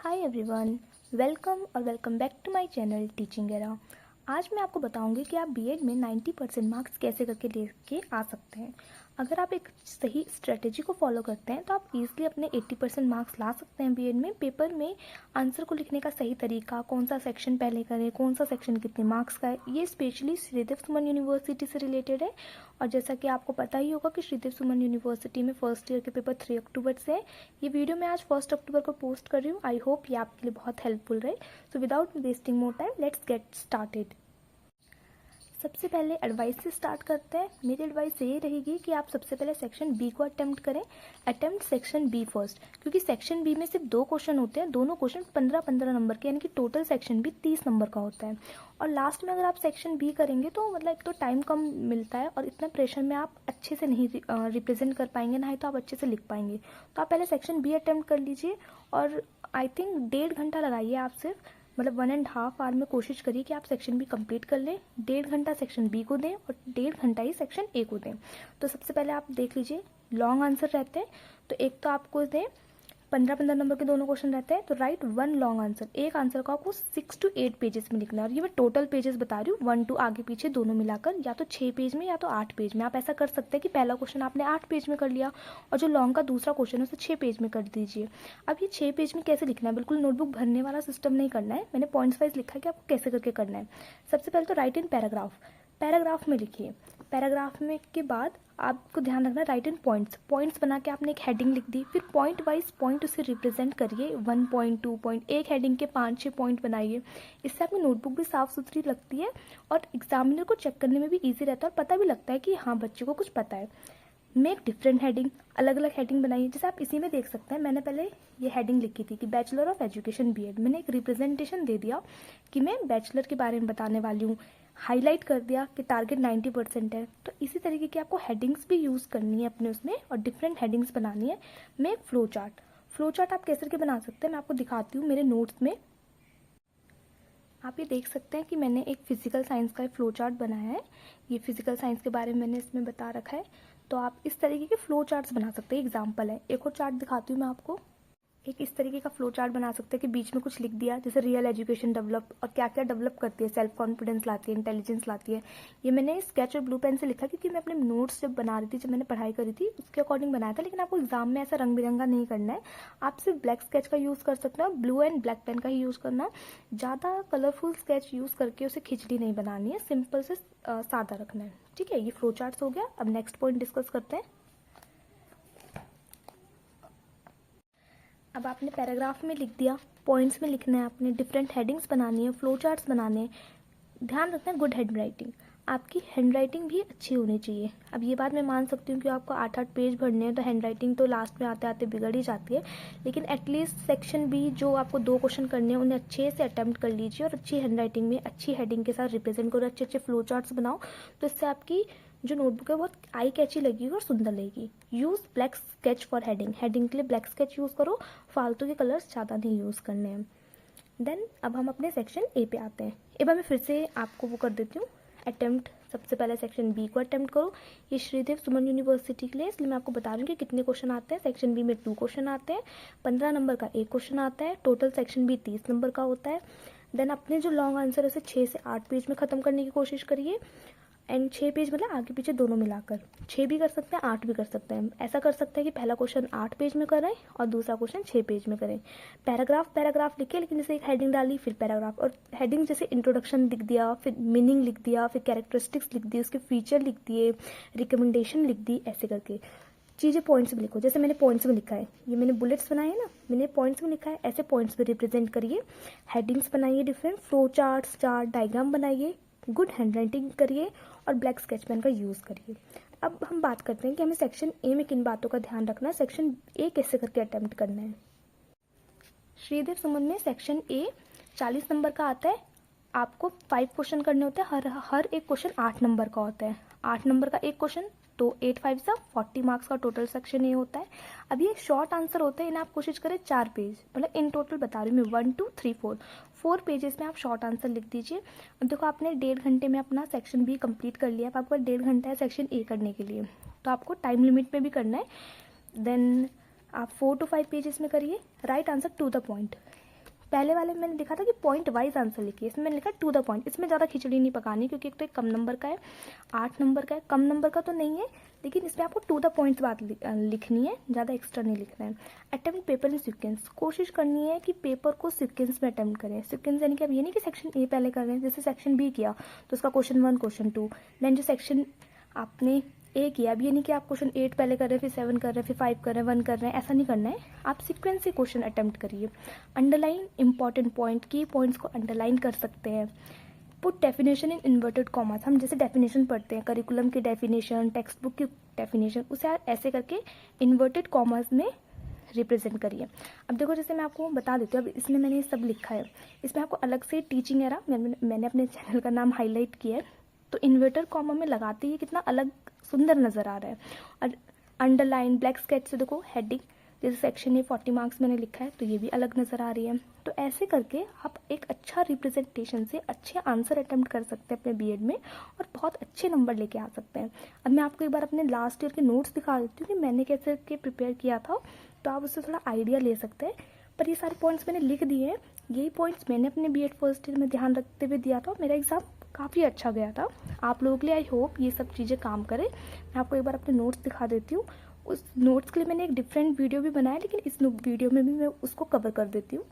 Hi everyone, welcome back to my channel teaching era. आज मैं आपको बताऊंगी कि आप बीएड में 90% मार्क्स कैसे करके लेके आ सकते हैं। अगर आप एक सही स्ट्रेटेजी को फॉलो करते हैं तो आप इजीली अपने 80% मार्क्स ला सकते हैं बीएड में। पेपर में आंसर को लिखने का सही तरीका, कौन सा सेक्शन पहले करें, कौन सा सेक्शन कितने मार्क्स का है, ये स्पेशली श्रीदेव सुमन यूनिवर्सिटी से रिलेटेड है। और जैसा कि आपको पता ही होगा कि श्रीदेव सुमन यूनिवर्सिटी में फर्स्ट ईयर के पेपर 3 अक्टूबर से है। ये वीडियो मैं आज 1 अक्टूबर को पोस्ट कर रही हूँ। आई होप ये आपके लिए बहुत हेल्पफुल रहे। So without wasting more time let's get started. सबसे पहले एडवाइस से स्टार्ट करते हैं। मेरी एडवाइस ये रहेगी कि आप सबसे पहले सेक्शन बी को अटेम्प्ट करें। अटेम्प्ट सेक्शन बी फर्स्ट, क्योंकि सेक्शन बी में सिर्फ 2 क्वेश्चन होते हैं। दोनों क्वेश्चन 15-15 नंबर के, यानी कि टोटल सेक्शन बी 30 नंबर का होता है। और लास्ट में अगर आप सेक्शन बी करेंगे तो मतलब एक तो टाइम कम मिलता है और इतना प्रेशर में आप अच्छे से नहीं रिप्रेजेंट कर पाएंगे, ना ही तो आप अच्छे से लिख पाएंगे। तो आप पहले सेक्शन बी अटेम्प्ट कर लीजिए और आई थिंक 1.5 घंटा लगाइए आप सिर्फ, मतलब 1.5 आवर में कोशिश करिए कि आप सेक्शन बी कंप्लीट कर लें। 1.5 घंटा सेक्शन बी को दें और 1.5 घंटा ही सेक्शन ए को दें। तो सबसे पहले आप देख लीजिए, लॉन्ग आंसर रहते हैं तो एक तो आपको दें 15-15 नंबर के दोनों क्वेश्चन रहते हैं, तो राइट 1 लॉन्ग आंसर। एक आंसर को आपको 6 to 8 पेजेस में लिखना है। और ये मैं टोटल पेजेस बता रही हूँ, 1 2 आगे पीछे दोनों मिलाकर, या तो 6 पेज में या तो 8 पेज में। आप ऐसा कर सकते हैं कि पहला क्वेश्चन आपने 8 पेज में कर लिया और जो लॉन्ग का दूसरा क्वेश्चन है उसे 6 पेज में कर दीजिए। अब ये 6 पेज में कैसे लिखना है, बिल्कुल नोटबुक भरने वाला सिस्टम नहीं करना है। मैंने पॉइंट्स वाइज लिखा है कि आपको कैसे करके करना है। सबसे पहले तो राइट इन पैराग्राफ में लिखिए। पैराग्राफ में के बाद आपको ध्यान रखना है राइट इन पॉइंट्स बना के आपने एक हेडिंग लिख दी, फिर पॉइंट वाइज पॉइंट उसे रिप्रेजेंट करिए। 1 पॉइंट 2 पॉइंट, एक हेडिंग के 5-6 पॉइंट बनाइए। इससे आपकी नोटबुक भी साफ सुथरी लगती है और एग्जामिनर को चेक करने में भी ईजी रहता है और पता भी लगता है कि हाँ बच्चे को कुछ पता है। मेक डिफरेंट हेडिंग, अलग अलग हेडिंग बनाइए। जैसे आप इसी में देख सकते हैं, मैंने पहले ये हेडिंग लिखी थी कि बैचलर ऑफ एजुकेशन बीएड। मैंने एक रिप्रेजेंटेशन दे दिया कि मैं बैचलर के बारे में बताने वाली हूँ, हाईलाइट कर दिया कि टारगेट 90% है। तो इसी तरीके की आपको हेडिंग्स भी यूज़ करनी है अपने उसमें और डिफरेंट हेडिंग्स बनानी है। मेक फ्लो चार्ट आप कैसे करके बना सकते हैं मैं आपको दिखाती हूँ मेरे नोट्स में। आप ये देख सकते हैं कि मैंने एक फिजिकल साइंस का फ्लो चार्ट बनाया है। ये फिजिकल साइंस के बारे में मैंने इसमें बता रखा है। तो आप इस तरीके के फ्लो चार्ट्स बना सकते हैं। एग्जाम्पल है, एक और चार्ट दिखाती हूँ मैं आपको। एक इस तरीके का फ्लो चार्ट बना सकते हैं कि बीच में कुछ लिख दिया, जैसे रियल एजुकेशन डेवलप, और क्या क्या डेवलप करती है, सेल्फ कॉन्फिडेंस लाती है, इंटेलिजेंस लाती है। ये मैंने स्केच और ब्लू पेन से लिखा क्योंकि मैं अपने नोट्स जब बना रही थी, जब मैंने पढ़ाई करी थी उसके अकॉर्डिंग बनाया था। लेकिन आपको एग्जाम में ऐसा रंग बिरंगा नहीं करना है। आप सिर्फ ब्लैक स्केच का यूज़ कर सकते हो, ब्लू एंड ब्लैक पेन का ही यूज़ करना। ज़्यादा कलरफुल स्केच यूज़ करके उसे खिचड़ी नहीं बनानी है, सिंपल से सादा रखना है। ठीक है, ये फ्लो चार्ट्स हो गया। अब नेक्स्ट पॉइंट डिस्कस करते हैं। अब आपने पैराग्राफ में लिख दिया, पॉइंट्स में लिखना है, आपने डिफरेंट हेडिंग्स बनानी है, फ्लो चार्ट्स बनाने हैं। ध्यान रखना है गुड हैंड राइटिंग, आपकी हैंड राइटिंग भी अच्छी होनी चाहिए। अब ये बात मैं मान सकती हूँ कि आपको 8-8 पेज भरने हैं तो हैंड राइटिंग तो लास्ट में आते आते बिगड़ ही जाती है। लेकिन एटलीस्ट सेक्शन बी जो आपको 2 क्वेश्चन करने हैं उन्हें अच्छे से अटेम्प्ट कर लीजिए और अच्छी हैंड राइटिंग में अच्छी हेडिंग के साथ रिप्रेजेंट करो, अच्छे अच्छे फ्लो चार्ट्स बनाओ। तो इससे आपकी जो नोटबुक है बहुत आई कैची लगेगी और सुंदर लगेगी। Use black sketch for heading के लिए ब्लैक स्केच यूज़ करो, फालतू के कलर्स ज़्यादा नहीं यूज़ करने हैं। देन अब हम अपने सेक्शन ए पे आते हैं। एक बार मैं फिर से आपको वो कर देती हूँ अटेम्प्ट। सबसे पहले सेक्शन बी को अटेम्प्ट करो। ये श्रीदेव सुमन यूनिवर्सिटी के लिए, इसलिए मैं आपको बता रही हूँ कि कितने क्वेश्चन आते हैं। सेक्शन बी में 2 क्वेश्चन आते हैं, 15 नंबर का एक क्वेश्चन आता है। टोटल सेक्शन बी 30 नंबर का होता है। देन अपने जो लॉन्ग आंसर है उसे 6 से 8 पेज में ख़त्म करने की कोशिश करिए। एंड 6 पेज मतलब आगे पीछे दोनों मिलाकर, 6 भी कर सकते हैं 8 भी कर सकते हैं। ऐसा कर सकते हैं कि पहला क्वेश्चन 8 पेज में करें और दूसरा क्वेश्चन 6 पेज में करें। पैराग्राफ लिखे, लेकिन जैसे एक हेडिंग डाली फिर पैराग्राफ, और हेडिंग जैसे इंट्रोडक्शन लिख दिया, फिर मीनिंग लिख दिया, फिर कैरेक्टरिस्टिक्स लिख दी, उसके फीचर लिख दिए, रिकमेंडेशन लिख दी। ऐसे करके चीज़ें पॉइंट्स में लिखो। जैसे मैंने पॉइंट्स में लिखा है, ये मैंने बुलेट्स बनाए हैं ना, मैंने पॉइंट्स में लिखा है, ऐसे पॉइंट्स में रिप्रेजेंट करिए। हेडिंग्स बनाइए, different flow charts, chart diagram बनाइए, गुड हैंड राइटिंग करिए और ब्लैक स्केच पेन का यूज़ करिए। अब हम बात करते हैं कि हमें सेक्शन ए में किन बातों का ध्यान रखना है, सेक्शन ए कैसे करके अटेम्प्ट करना है। श्रीदेव सुमन में सेक्शन ए 40 नंबर का आता है। आपको 5 क्वेश्चन करने होते हैं, हर एक क्वेश्चन 8 नंबर का होता है। 8 नंबर का एक क्वेश्चन, तो 8 5 सा 40 मार्क्स का टोटल सेक्शन ए होता है। अब ये शॉर्ट आंसर होते हैं, इन्हें आप कोशिश करें 4 पेज, मतलब इन टोटल बता रही हूँ मैं 1 2 3 4 पेजेस में आप शॉर्ट आंसर लिख दीजिए। अब देखो आपने 1.5 घंटे में अपना सेक्शन बी कंप्लीट कर लिया। अब आपको 1.5 घंटा है सेक्शन ए करने के लिए, तो आपको टाइम लिमिट में भी करना है। देन आप 4 to 5 पेजेस में करिए। Right answer to the point, पहले वाले में मैंने लिखा था कि पॉइंट वाइज आंसर लिखिए, इसमें मैंने लिखा टू द पॉइंट। इसमें ज़्यादा खिचड़ी नहीं पकानी, क्योंकि एक तो एक कम नंबर का है, 8 नंबर का है, कम नंबर का तो नहीं है, लेकिन इसमें आपको टू द पॉइंट्स बात लिखनी है, ज़्यादा एक्स्ट्रा नहीं लिखना है। अटेम्प्ट पेपर इन सीक्वेंस, कोशिश करनी है कि पेपर को सीक्वेंस में अटेम्प्ट करें। सीक्वेंस यानी कि अब ये नहीं कि सेक्शन ए पहले कर रहे हैं, जैसे सेक्शन बी किया तो उसका क्वेश्चन 1 क्वेश्चन 2, देन जो सेक्शन आपने ए किया, अब ये नहीं कि आप क्वेश्चन 8 पहले कर रहे हैं, फिर 7 कर रहे हैं, फिर 5 कर रहे हैं, 1 कर रहे हैं, ऐसा नहीं करना है। आप सीक्वेंस से क्वेश्चन अटेम्प्ट करिए। अंडरलाइन इंपॉर्टेंट पॉइंट, की पॉइंट्स को अंडरलाइन कर सकते हैं। Put definition in inverted commas, हम जैसे डेफिनेशन पढ़ते हैं, करिकुलम की डेफिनेशन, टेक्स्ट बुक की डेफिनेशन, उसे आप ऐसे करके इन्वर्टेड कॉमास में रिप्रेजेंट करिए। अब देखो, जैसे मैं आपको बता देती हूँ, अब इसमें मैंने सब लिखा है, इसमें आपको अलग से टीचिंग एरा मैंने अपने चैनल का नाम हाईलाइट किया है, तो इन्वर्टेड कॉमा में लगाते ही कितना अलग सुंदर नज़र आ रहा है। और अंडरलाइन ब्लैक स्केच से देखो हेडिंग, जैसे सेक्शन ए 40 मार्क्स मैंने लिखा है, तो ये भी अलग नज़र आ रही है। तो ऐसे करके आप एक अच्छा रिप्रेजेंटेशन से अच्छे आंसर अटेम्प्ट कर सकते हैं अपने बीएड में, और बहुत अच्छे नंबर लेके आ सकते हैं। अब मैं आपको एक बार अपने लास्ट ईयर के नोट्स दिखा देती हूँ कि मैंने कैसे के प्रिपेयर किया था, तो आप उससे थोड़ा आइडिया ले सकते हैं। पर ये सारे पॉइंट्स मैंने लिख दिए हैं, यही पॉइंट्स मैंने अपने बीएड फर्स्ट ईयर में ध्यान रखते हुए दिया था, मेरा एग्ज़ाम काफ़ी अच्छा गया था। आप लोगों के लिए आई होप ये सब चीज़ें काम करें। मैं आपको एक बार अपने नोट्स दिखा देती हूँ। उस नोट्स के लिए मैंने एक डिफरेंट वीडियो भी बनाया, लेकिन इस वीडियो में भी मैं उसको कवर कर देती हूँ।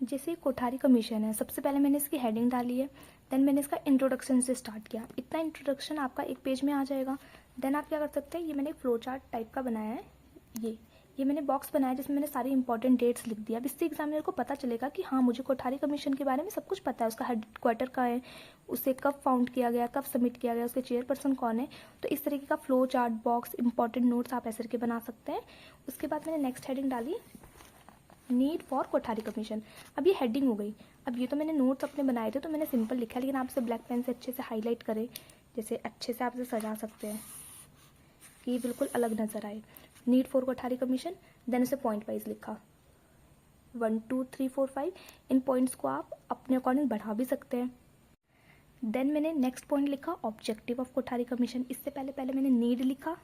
जैसे कोठारी कमीशन है, सबसे पहले मैंने इसकी हेडिंग डाली है, देन मैंने इसका इंट्रोडक्शन से स्टार्ट किया। इतना इंट्रोडक्शन आपका एक पेज में आ जाएगा। देन आप क्या कर सकते हैं, ये मैंने एक फ्लो चार्ट टाइप का बनाया है, ये मैंने बॉक्स बनाया जिसमें मैंने सारी इंपॉर्टेंट डेट्स लिख दिया। अब इससे एग्जामिनर को पता चलेगा कि हाँ, मुझे कोठारी कमीशन के बारे में सब कुछ पता है, उसका हेडक्वार्टर कहाँ है, उसे कब फाउंड किया गया, कब सबमिट किया गया, उसके चेयरपर्सन कौन है। तो इस तरीके का flow chart, box, important notes आप ऐसे करके बना सकते हैं। उसके बाद मैंने नेक्स्ट हेडिंग डाली, नीड फॉर कोठारी कमीशन। अब ये हेडिंग हो गई। अब ये तो मैंने नोट्स अपने बनाए थे, तो मैंने सिंपल लिखा, लेकिन आप इसे ब्लैक पेन से अच्छे से हाईलाइट करें, जैसे अच्छे से आप इसे सजा सकते हैं कि ये बिल्कुल अलग नज़र आए। Need for Kothari commission, then उसे पॉइंट वाइज लिखा, 1 2 3 4 5। इन पॉइंट्स को आप अपने अकॉर्डिंग बढ़ा भी सकते हैं। देन मैंने नेक्स्ट पॉइंट लिखा, ऑब्जेक्टिव ऑफ कोठारी कमीशन। इससे पहले मैंने नीड लिखा,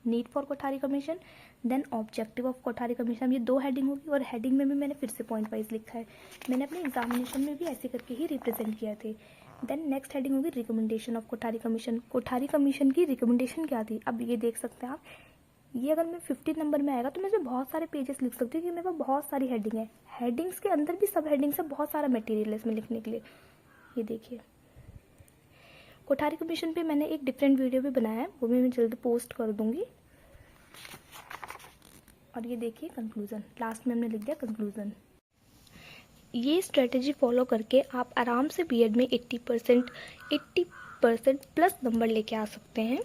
need for Kothari commission, then objective of Kothari commission. ये 2 हेडिंग होगी, और हेडिंग में भी मैंने फिर से पॉइंट वाइज लिखा है। मैंने अपने एग्जामिनेशन में भी ऐसे करके ही रिप्रेजेंट किया थे। देन नेक्स्ट हेडिंग होगी recommendation of Kothari commission. Kothari commission की रिकमेंडेशन क्या थी, अब ये देख सकते हैं आप। ये अगर मैं 50 नंबर में आएगा तो मैं इसमें बहुत सारे पेजेस लिख सकती हूँ, क्योंकि मेरे पास बहुत सारी हेडिंग है। हेडिंग्स के अंदर भी सब हेडिंग्स से बहुत सारा मटेरियल है इसमें लिखने के लिए। ये देखिए, कोठारी कमीशन पे मैंने एक डिफरेंट वीडियो भी बनाया है, वो भी मैं जल्द पोस्ट कर दूंगी। और ये देखिए कंक्लूजन, लास्ट में हमने लिख दिया कंक्लूजन। ये स्ट्रेटेजी फॉलो करके आप आराम से बीएड में 80% प्लस नंबर लेके आ सकते हैं।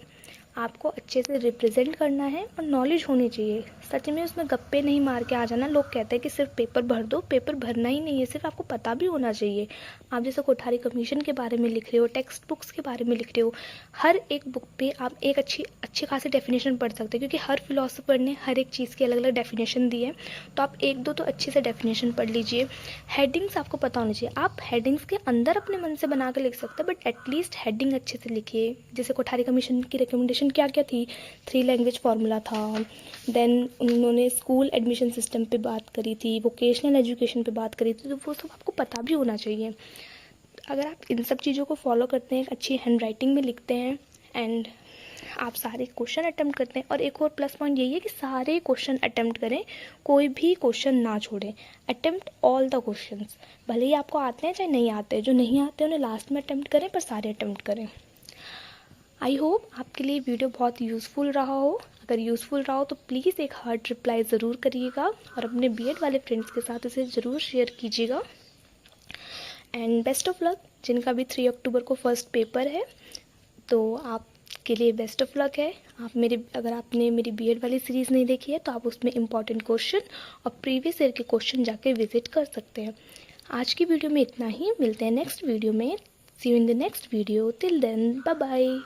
आपको अच्छे से रिप्रेजेंट करना है और नॉलेज होनी चाहिए। सच में उसमें गप्पे नहीं मार के आ जाना। लोग कहते हैं कि सिर्फ पेपर भर दो, पेपर भरना ही नहीं है, सिर्फ आपको पता भी होना चाहिए। आप जैसे कोठारी कमीशन के बारे में लिख रहे हो, टेक्स्ट बुक्स के बारे में लिख रहे हो, हर एक बुक पे आप एक अच्छी खासी डेफिनेशन पढ़ सकते हैं, क्योंकि हर फिलोसोफर ने हर एक चीज़ की अलग अलग डेफिनेशन दी है। तो आप 1-2 तो अच्छे से डेफिनेशन पढ़ लीजिए। हेडिंग्स आपको पता होनी चाहिए। आप हेडिंग्स के अंदर अपने मन से बना के लिख सकते हैं, बट एटलीस्ट हेडिंग अच्छे से लिखिए। जैसे कोठारी कमीशन की रिकमेंडेशन क्या क्या थी, 3 लैंग्वेज फार्मूला था, देन उन्होंने स्कूल एडमिशन सिस्टम पे बात करी थी, वोकेशनल एजुकेशन पे बात करी थी, तो वो सब आपको पता भी होना चाहिए। अगर आप इन सब चीज़ों को फॉलो करते हैं, अच्छी हैंड राइटिंग में लिखते हैं, एंड आप सारे क्वेश्चन अटेम्प्ट करते हैं। और एक और प्लस पॉइंट यही है कि सारे क्वेश्चन अटेम्प्ट करें, कोई भी क्वेश्चन ना छोड़ें। अटेम्प्ट ऑल द क्वेश्चंस, भले ही आपको आते हैं चाहे नहीं आते हैं, जो नहीं आते हैं उन्हें लास्ट में अटेम्प्ट करें, पर सारे अटेम्प्ट करें। आई होप आपके लिए वीडियो बहुत यूज़फुल रहा हो। अगर यूज़फुल रहा हो तो प्लीज़ एक हार्ट रिप्लाई ज़रूर करिएगा, और अपने बीएड वाले फ्रेंड्स के साथ इसे ज़रूर शेयर कीजिएगा। एंड बेस्ट ऑफ लक, जिनका भी 3 अक्टूबर को फर्स्ट पेपर है, तो आपके लिए बेस्ट ऑफ लक है। अगर आपने मेरी बीएड वाली सीरीज़ नहीं देखी है तो आप उसमें इंपॉर्टेंट क्वेश्चन और प्रीवियस ईयर के क्वेश्चन जाके विजिट कर सकते हैं। आज की वीडियो में इतना ही, मिलते हैं नेक्स्ट वीडियो में। See you in the next video, till then bye bye.